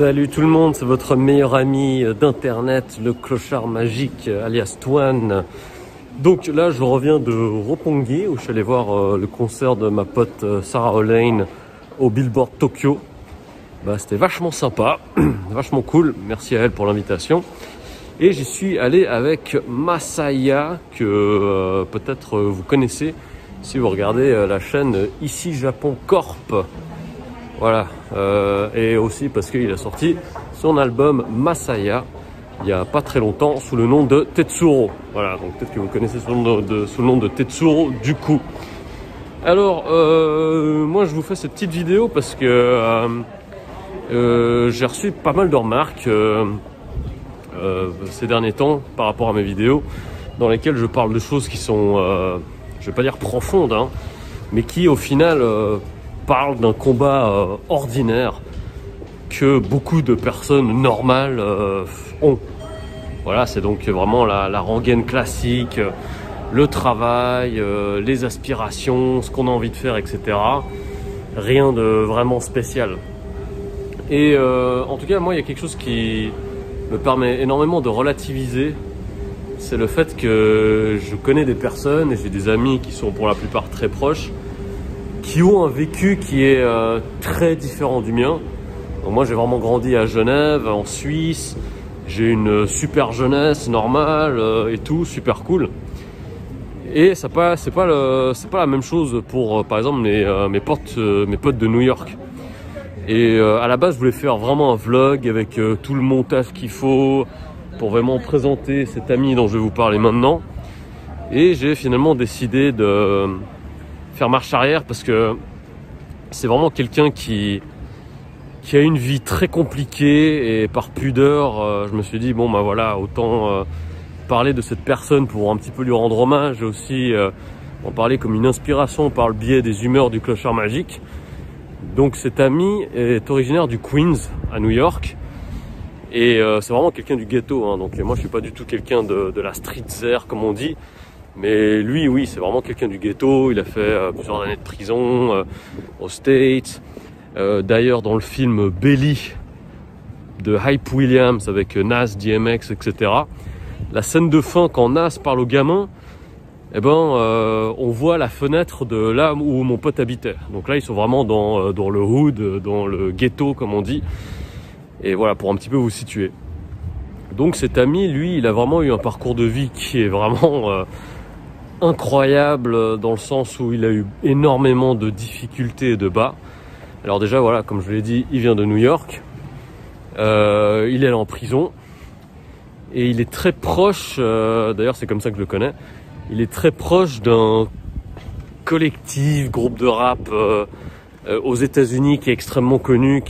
Salut tout le monde, c'est votre meilleur ami d'internet, le clochard magique alias Twan. Donc là je reviens de Roppongi où je suis allé voir le concert de ma pote Sarah Olane au Billboard Tokyo. C'était vachement sympa, vachement cool, merci à elle pour l'invitation. Et j'y suis allé avec Masaya que peut-être vous connaissez si vous regardez la chaîne Ici Japon Corp. Voilà, et aussi parce qu'il a sorti son album Masaya il n'y a pas très longtemps sous le nom de Tetsuro. Voilà, donc peut-être que vous connaissez sous le nom de Tetsuro du coup. Alors, moi je vous fais cette petite vidéo parce que j'ai reçu pas mal de remarques ces derniers temps par rapport à mes vidéos dans lesquelles je parle de choses qui sont, je vais pas dire profondes, hein, mais qui au final parle d'un combat ordinaire que beaucoup de personnes normales ont. Voilà, c'est donc vraiment la rengaine classique, le travail, les aspirations, ce qu'on a envie de faire, etc. Rien de vraiment spécial. Et en tout cas, moi, il y a quelque chose qui me permet énormément de relativiser. C'est le fait que je connais des personnes et j'ai des amis qui sont pour la plupart très proches, qui ont un vécu qui est très différent du mien. Donc moi j'ai vraiment grandi à Genève, en Suisse, j'ai une super jeunesse normale et tout, super cool. Et c'est pas la même chose pour par exemple mes potes de New York. Et à la base je voulais faire vraiment un vlog avec tout le montage qu'il faut pour vraiment présenter cet ami dont je vais vous parler maintenant. Et j'ai finalement décidé de faire marche arrière parce que c'est vraiment quelqu'un qui a une vie très compliquée et par pudeur, je me suis dit bon bah voilà, autant parler de cette personne pour un petit peu lui rendre hommage et aussi en parler comme une inspiration par le biais des humeurs du clochard magique. Donc cet ami est originaire du Queens à New York et c'est vraiment quelqu'un du ghetto, hein. Donc moi je suis pas du tout quelqu'un de la street zère comme on dit. Mais lui, oui, c'est vraiment quelqu'un du ghetto. Il a fait plusieurs années de prison aux States. D'ailleurs, dans le film Belly de Hype Williams avec Nas, DMX, etc., la scène de fin quand Nas parle au gamin, on voit la fenêtre de là où mon pote habitait. Donc là, ils sont vraiment dans le hood, dans le ghetto, comme on dit. Et voilà, pour un petit peu vous situer. Donc cet ami, lui, il a vraiment eu un parcours de vie qui est vraiment incroyable dans le sens où il a eu énormément de difficultés et de bas. Alors déjà voilà, comme je l'ai dit, il vient de New York, il est en prison et il est très proche, d'ailleurs c'est comme ça que je le connais, il est très proche d'un collectif, groupe de rap aux États-Unis qui est extrêmement connu,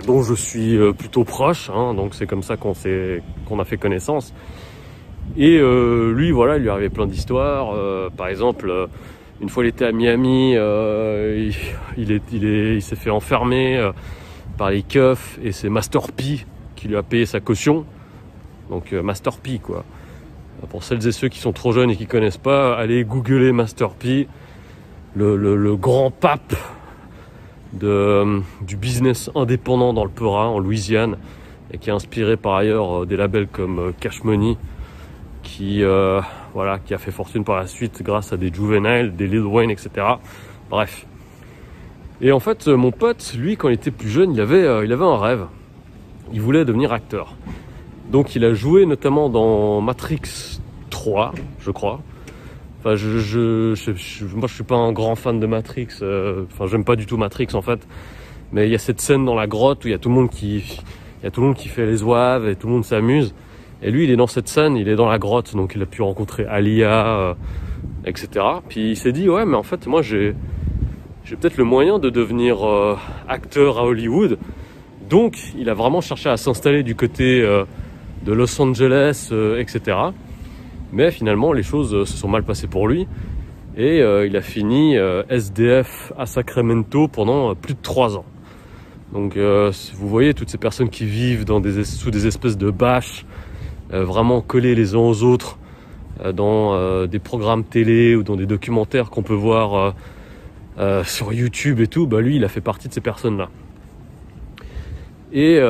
dont je suis plutôt proche, hein, donc c'est comme ça qu'on a fait connaissance. Et lui, voilà, il lui arrivait plein d'histoires. Par exemple, une fois il était à Miami, il s'est fait enfermer par les keufs et c'est Master P qui lui a payé sa caution. Donc Master P, quoi. Pour celles et ceux qui sont trop jeunes et qui connaissent pas, allez googler Master P, le grand pape du business indépendant dans le Peura, en Louisiane, et qui a inspiré par ailleurs des labels comme Cash Money, qui a fait fortune par la suite grâce à des Juvenile, des Lil Wayne, etc. Bref. Et en fait, mon pote, lui, quand il était plus jeune, il avait un rêve. Il voulait devenir acteur. Donc il a joué notamment dans Matrix 3, je crois. Enfin, moi je suis pas un grand fan de Matrix. J'aime pas du tout Matrix en fait. Mais il y a cette scène dans la grotte où il y a tout le monde qui fait les zouaves et tout le monde s'amuse. Et lui, il est dans cette scène, il est dans la grotte, donc il a pu rencontrer Alia, etc. Puis il s'est dit, ouais, mais en fait, moi, j'ai peut-être le moyen de devenir acteur à Hollywood. Donc, il a vraiment cherché à s'installer du côté de Los Angeles, etc. Mais finalement, les choses se sont mal passées pour lui. Et il a fini SDF à Sacramento pendant plus de 3 ans. Donc, vous voyez, toutes ces personnes qui vivent sous des espèces de bâches, vraiment collés les uns aux autres dans des programmes télé ou dans des documentaires qu'on peut voir sur YouTube et tout, lui il a fait partie de ces personnes-là. Et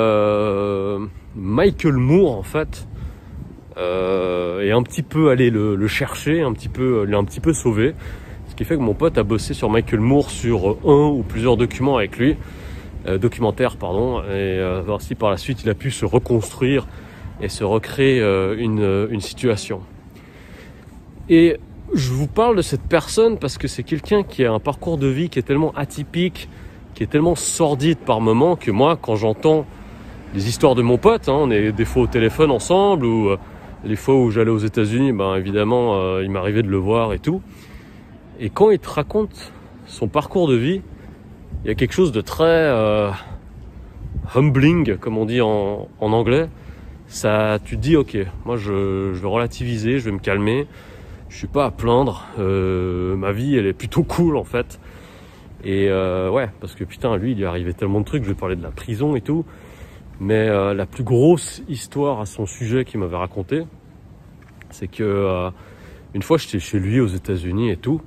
Michael Moore, en fait, est un petit peu allé le chercher, l'a un petit peu sauvé. Ce qui fait que mon pote a bossé sur Michael Moore sur un ou plusieurs documentaires avec lui, et voir si par la suite il a pu se reconstruire et se recréer une situation. Et je vous parle de cette personne parce que c'est quelqu'un qui a un parcours de vie qui est tellement atypique, qui est tellement sordide par moments, que moi, quand j'entends les histoires de mon pote, on est des fois au téléphone ensemble, ou les fois où j'allais aux États-Unis, évidemment, il m'arrivait de le voir et tout. Et quand il te raconte son parcours de vie, il y a quelque chose de très humbling, comme on dit en anglais. Ça, tu te dis, ok, moi je vais relativiser, je vais me calmer, je suis pas à plaindre, ma vie elle est plutôt cool en fait. Et ouais, parce que putain, lui il lui est arrivé tellement de trucs, je vais parler de la prison et tout, mais la plus grosse histoire à son sujet qu'il m'avait raconté, c'est que une fois j'étais chez lui aux États-Unis et tout,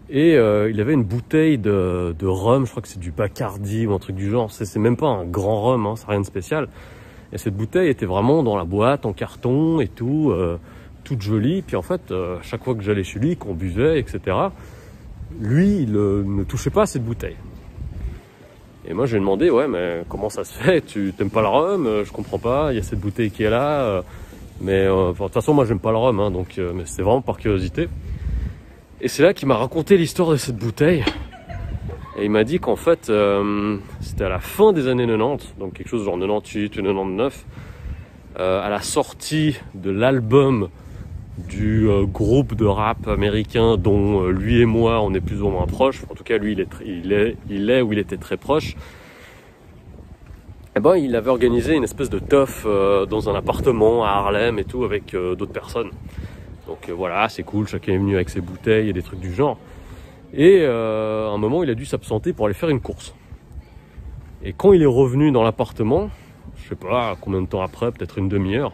et il avait une bouteille de rhum, je crois que c'est du Bacardi ou un truc du genre, c'est même pas un grand rhum, c'est rien de spécial. Et cette bouteille était vraiment dans la boîte, en carton et tout, toute jolie. Puis en fait, chaque fois que j'allais chez lui, qu'on buvait, etc., lui, il ne touchait pas à cette bouteille. Et moi, je lui ai demandé, ouais, mais comment ça se fait? Tu t'aimes pas le rhum? Je comprends pas, il y a cette bouteille qui est là. Mais de toute façon, moi, j'aime pas le rhum, donc mais c'est vraiment par curiosité. Et c'est là qu'il m'a raconté l'histoire de cette bouteille. Et il m'a dit qu'en fait, c'était à la fin des années 90, donc quelque chose genre 98 ou 99, à la sortie de l'album du groupe de rap américain dont lui et moi, on est plus ou moins proches. En tout cas, lui, il est ou il était très proche. Et il avait organisé une espèce de teuf dans un appartement à Harlem et tout, avec d'autres personnes. Donc voilà, c'est cool, chacun est venu avec ses bouteilles et des trucs du genre. Et à un moment, il a dû s'absenter pour aller faire une course. Et quand il est revenu dans l'appartement, je sais pas combien de temps après, peut-être une demi-heure,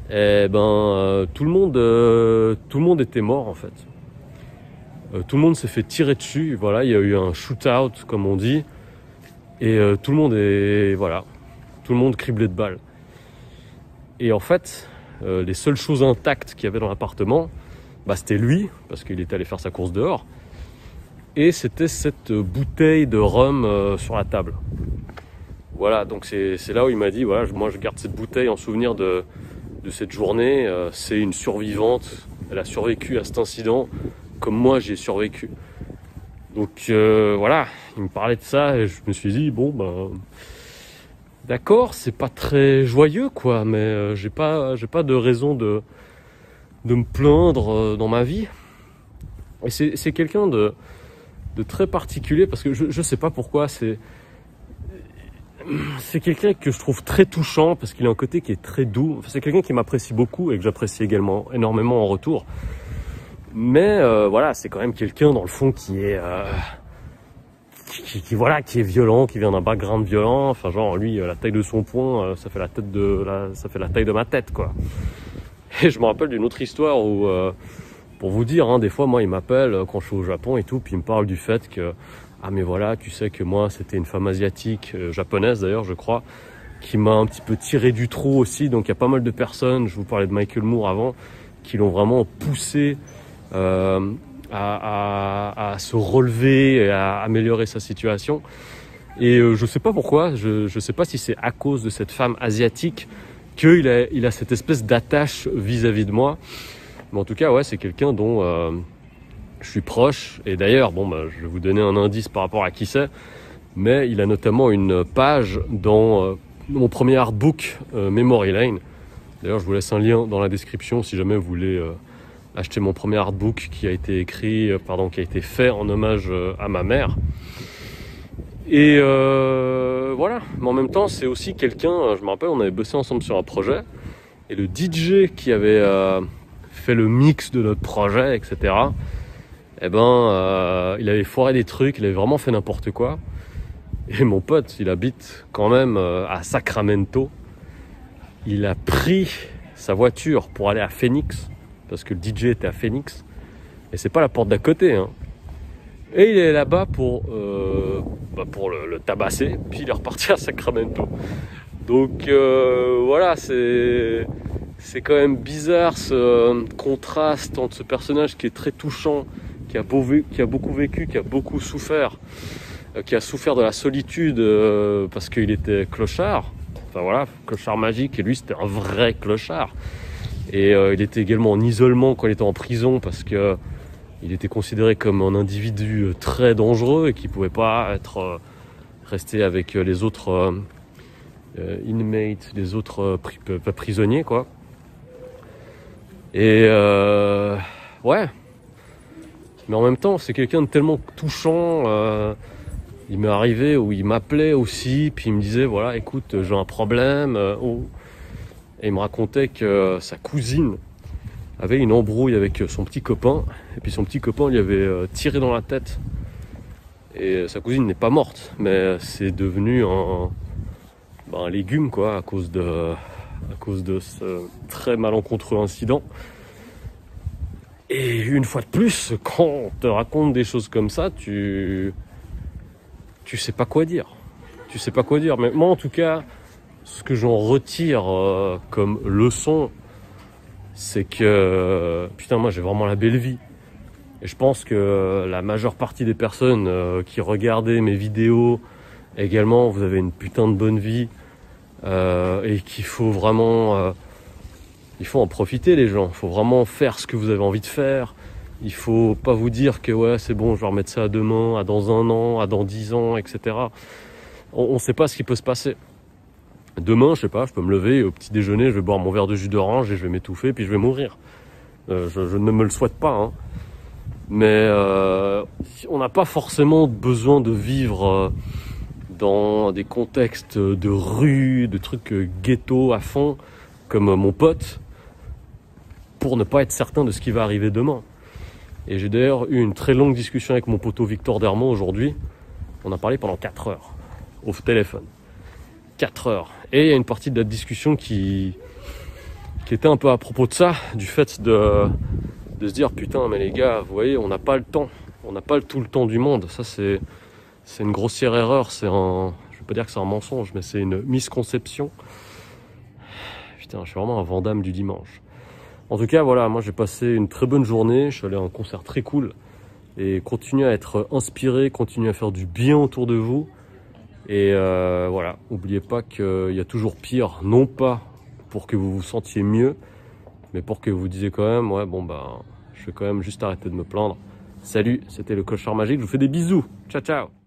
tout le monde était mort en fait. Tout le monde s'est fait tirer dessus. Voilà, il y a eu un shoot-out comme on dit, et tout le monde criblé de balles. Et en fait, les seules choses intactes qu'il y avait dans l'appartement, c'était lui, parce qu'il était allé faire sa course dehors, et c'était cette bouteille de rhum sur la table. Voilà, donc c'est là où il m'a dit, voilà, moi je garde cette bouteille en souvenir de cette journée, c'est une survivante, elle a survécu à cet incident, comme moi j'y ai survécu. Donc voilà, il me parlait de ça, et je me suis dit, d'accord, c'est pas très joyeux quoi, mais j'ai pas de raison de me plaindre dans ma vie. Et c'est quelqu'un de très particulier, parce que je sais pas pourquoi, c'est quelqu'un que je trouve très touchant, parce qu'il a un côté qui est très doux. C'est quelqu'un qui m'apprécie beaucoup et que j'apprécie également énormément en retour. Mais voilà, c'est quand même quelqu'un dans le fond qui est qui est violent, qui vient d'un background violent. Enfin genre lui, la taille de son poing, ça fait la taille de ma tête quoi. Et je me rappelle d'une autre histoire où, pour vous dire, des fois, moi, il m'appelle quand je suis au Japon et tout, puis il me parle du fait que, mais voilà, tu sais que moi, c'était une femme asiatique, japonaise d'ailleurs, je crois, qui m'a un petit peu tiré du trou aussi. Donc, il y a pas mal de personnes, je vous parlais de Michael Moore avant, qui l'ont vraiment poussé à se relever et à améliorer sa situation. Et je sais pas pourquoi, je sais pas si c'est à cause de cette femme asiatique qu'il a cette espèce d'attache vis-à-vis de moi. Mais en tout cas, ouais, c'est quelqu'un dont je suis proche. Et d'ailleurs, je vais vous donner un indice par rapport à qui c'est. Mais il a notamment une page dans mon premier artbook, Memory Lane. D'ailleurs, je vous laisse un lien dans la description si jamais vous voulez acheter mon premier artbook qui a été fait en hommage à ma mère. Et voilà, mais en même temps c'est aussi quelqu'un, je me rappelle on avait bossé ensemble sur un projet, et le DJ qui avait fait le mix de notre projet, etc., il avait foiré des trucs, il avait vraiment fait n'importe quoi. Et mon pote, il habite quand même à Sacramento, il a pris sa voiture pour aller à Phoenix, parce que le DJ était à Phoenix, et c'est pas la porte d'à côté, Et il est là-bas pour pour le tabasser, puis il est reparti à Sacramento. Donc voilà, c'est quand même bizarre ce contraste entre ce personnage qui est très touchant, qui a beaucoup vécu, qui a beaucoup souffert, qui a souffert de la solitude parce qu'il était clochard, enfin voilà, clochard magique, et lui c'était un vrai clochard. Et il était également en isolement quand il était en prison parce que il était considéré comme un individu très dangereux et qui pouvait pas être resté avec les autres inmates, les autres prisonniers quoi. Et ouais, mais en même temps c'est quelqu'un de tellement touchant. Il m'est arrivé où il m'appelait aussi, puis il me disait voilà écoute j'ai un problème. Et il me racontait que sa cousine avait une embrouille avec son petit copain, et puis son petit copain lui avait tiré dans la tête. Et sa cousine n'est pas morte, mais c'est devenu un légume quoi, à cause de ce très malencontreux incident. Et une fois de plus, quand on te raconte des choses comme ça, tu sais pas quoi dire. Tu sais pas quoi dire. Mais moi en tout cas, ce que j'en retire comme leçon, c'est que putain moi j'ai vraiment la belle vie. Et je pense que la majeure partie des personnes qui regardaient mes vidéos également, vous avez une putain de bonne vie et qu'il faut vraiment il faut en profiter les gens. Il faut vraiment faire ce que vous avez envie de faire. Il faut pas vous dire que ouais c'est bon je vais remettre ça à demain, à dans un an, à dans 10 ans, etc. On sait pas ce qui peut se passer. Demain, je sais pas, je peux me lever et au petit déjeuner, je vais boire mon verre de jus d'orange et je vais m'étouffer puis je vais mourir. Je ne me le souhaite pas, hein. Mais on n'a pas forcément besoin de vivre dans des contextes de rue, de trucs ghetto à fond, comme mon pote, pour ne pas être certain de ce qui va arriver demain. Et j'ai d'ailleurs eu une très longue discussion avec mon poteau Victor Dermont aujourd'hui. On a parlé pendant 4 heures au téléphone. 4 heures. Et il y a une partie de la discussion qui était un peu à propos de ça, du fait de se dire putain mais les gars, vous voyez, on n'a pas le temps, on n'a pas tout le temps du monde. Ça c'est une grossière erreur, je vais pas dire que c'est un mensonge, mais c'est une misconception. Putain, je suis vraiment un Vandame du dimanche. En tout cas voilà, moi j'ai passé une très bonne journée, je suis allé à un concert très cool, et continuez à être inspiré, continuez à faire du bien autour de vous. Et voilà, n'oubliez pas qu'il y a toujours pire, non pas pour que vous vous sentiez mieux, mais pour que vous disiez quand même, ouais bon bah, je vais quand même juste arrêter de me plaindre. Salut, c'était le Clochard Magique, je vous fais des bisous, ciao ciao.